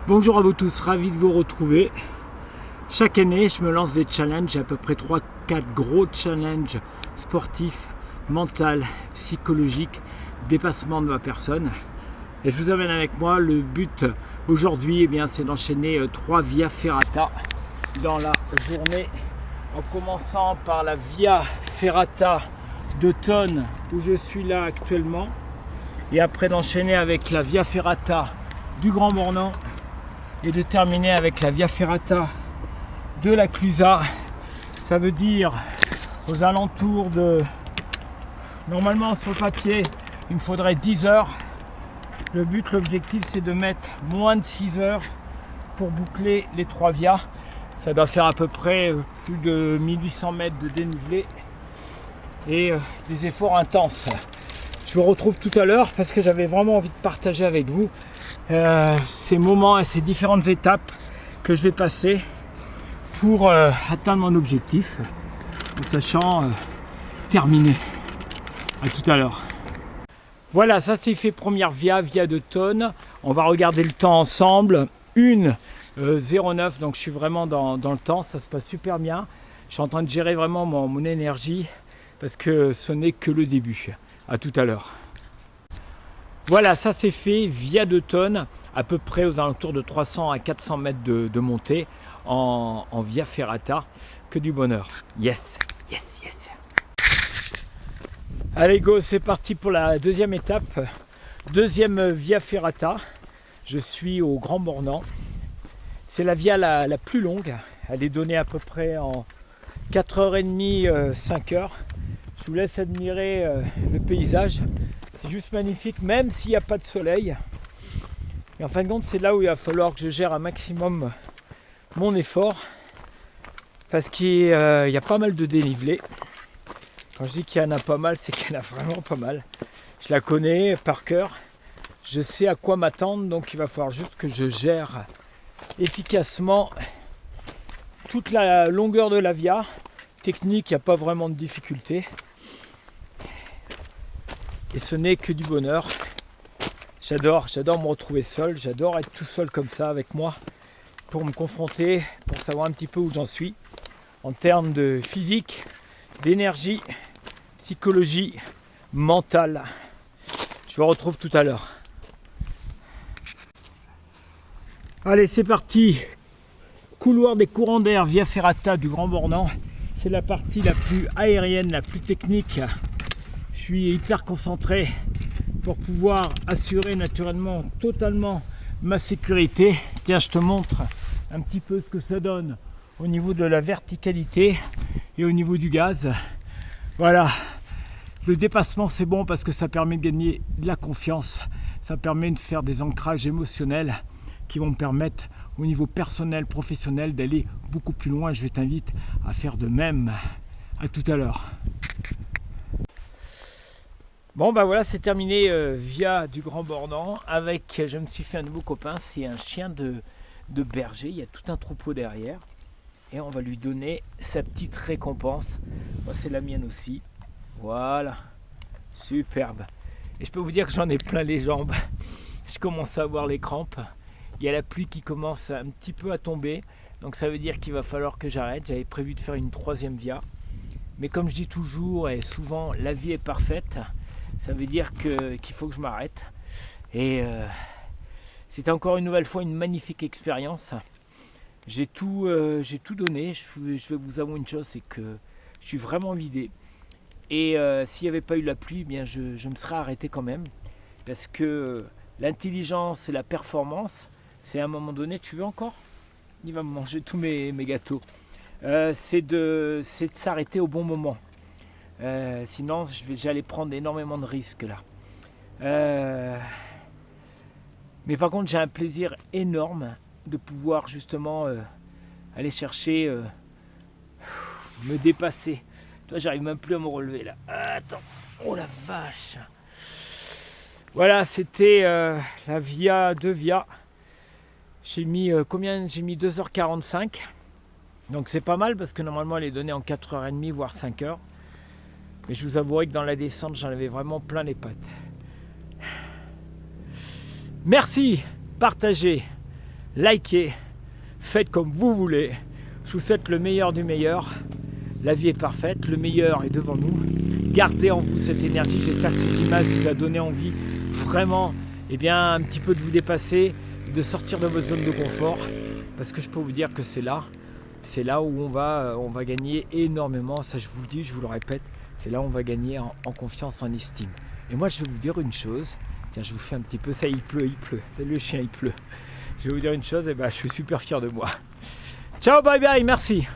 Bonjour à vous tous, ravi de vous retrouver. Chaque année, je me lance des challenges, j'ai à peu près 3-4 gros challenges sportifs, mental, psychologiques, dépassement de ma personne. Et je vous amène avec moi. Le but aujourd'hui, c'est d'enchaîner 3 Via Ferrata dans la journée, en commençant par la Via Ferrata de Tonne où je suis là actuellement, et après d'enchaîner avec la Via Ferrata du Grand Bornand et de terminer avec la Via Ferrata de la Clusaz. Ça veut dire aux alentours de, normalement sur le papier, il me faudrait 10 heures. Le but, l'objectif, c'est de mettre moins de 6 heures pour boucler les 3 vias. Ça doit faire à peu près plus de 1800 mètres de dénivelé et des efforts intenses. Je vous retrouve tout à l'heure parce que j'avais vraiment envie de partager avec vous ces moments et ces différentes étapes que je vais passer pour atteindre mon objectif, en sachant terminer. À tout à l'heure. Voilà, ça c'est fait, première via de Tonne. On va regarder le temps ensemble. 1:09, donc je suis vraiment dans le temps, ça se passe super bien. Je suis en train de gérer vraiment mon énergie parce que ce n'est que le début. À tout à l'heure. Voilà, ça c'est fait, Via de Tonne, à peu près aux alentours de 300 à 400 mètres de montée en Via Ferrata. Que du bonheur. Yes, yes, yes. Allez go, c'est parti pour la deuxième étape. Deuxième Via Ferrata. Je suis au Grand Bornand. C'est la via la plus longue. Elle est donnée à peu près en 4h30, 5h. Je vous laisse admirer le paysage. C'est juste magnifique, même s'il n'y a pas de soleil. Et en fin de compte, c'est là où il va falloir que je gère un maximum mon effort. Parce qu'il y a pas mal de dénivelé. Quand je dis qu'il y en a pas mal, c'est qu'il y en a vraiment pas mal. Je la connais par cœur. Je sais à quoi m'attendre, donc il va falloir juste que je gère efficacement toute la longueur de la via. Technique, il n'y a pas vraiment de difficulté. Et ce n'est que du bonheur. J'adore me retrouver seul. J'adore être tout seul comme ça avec moi pour me confronter, pour savoir un petit peu où j'en suis en termes de physique, d'énergie, psychologie, mentale. Je vous retrouve tout à l'heure. Allez, c'est parti. Couloir des courants d'air Via Ferrata du Grand Bornand. C'est la partie la plus aérienne, la plus technique. Je suis hyper concentré pour pouvoir assurer naturellement totalement ma sécurité. Tiens, je te montre un petit peu ce que ça donne au niveau de la verticalité et au niveau du gaz. Voilà, le dépassement c'est bon parce que ça permet de gagner de la confiance, ça permet de faire des ancrages émotionnels qui vont me permettre au niveau personnel, professionnel d'aller beaucoup plus loin. Je t'invite à faire de même. À tout à l'heure. Bon ben voilà, c'est terminé via du Grand Bornand avec, je me suis fait un nouveau copain, c'est un chien de berger, il y a tout un troupeau derrière et on va lui donner sa petite récompense. Moi c'est la mienne aussi, voilà, superbe. Et je peux vous dire que j'en ai plein les jambes, je commence à avoir les crampes, il y a la pluie qui commence un petit peu à tomber, donc ça veut dire qu'il va falloir que j'arrête. J'avais prévu de faire une 3e via, mais comme je dis toujours et souvent, la vie est parfaite. Ça veut dire qu'il faut que je m'arrête. Et c'était encore une nouvelle fois une magnifique expérience. J'ai tout donné. Je vais vous avouer une chose, c'est que je suis vraiment vidé. Et s'il n'y avait pas eu la pluie, je me serais arrêté quand même. Parce que l'intelligence et la performance, c'est à un moment donné, tu veux encore ? Il va me manger tous mes gâteaux. C'est de s'arrêter au bon moment. Sinon j'allais prendre énormément de risques là. Mais par contre j'ai un plaisir énorme de pouvoir justement aller chercher, me dépasser. Toi j'arrive même plus à me relever là. Attends, oh la vache. Voilà, c'était la via 2 via. J'ai mis combien ? J'ai mis 2h45. Donc c'est pas mal parce que normalement elle est donnée en 4h30 voire 5h. Mais je vous avouerai que dans la descente, j'en avais vraiment plein les pattes. Merci, partagez, likez, faites comme vous voulez. Je vous souhaite le meilleur du meilleur. La vie est parfaite, le meilleur est devant nous. Gardez en vous cette énergie. J'espère que ces images vous ont donné envie vraiment un petit peu de vous dépasser, de sortir de votre zone de confort. Parce que je peux vous dire que c'est là où on va gagner énormément. Ça, je vous le dis, je vous le répète, c'est là où on va gagner en confiance, en estime. Et moi, je vais vous dire une chose. Tiens, je vous fais un petit peu ça, il pleut. C'est le chien, il pleut. Je vais vous dire une chose, je suis super fier de moi. Ciao, bye bye, merci.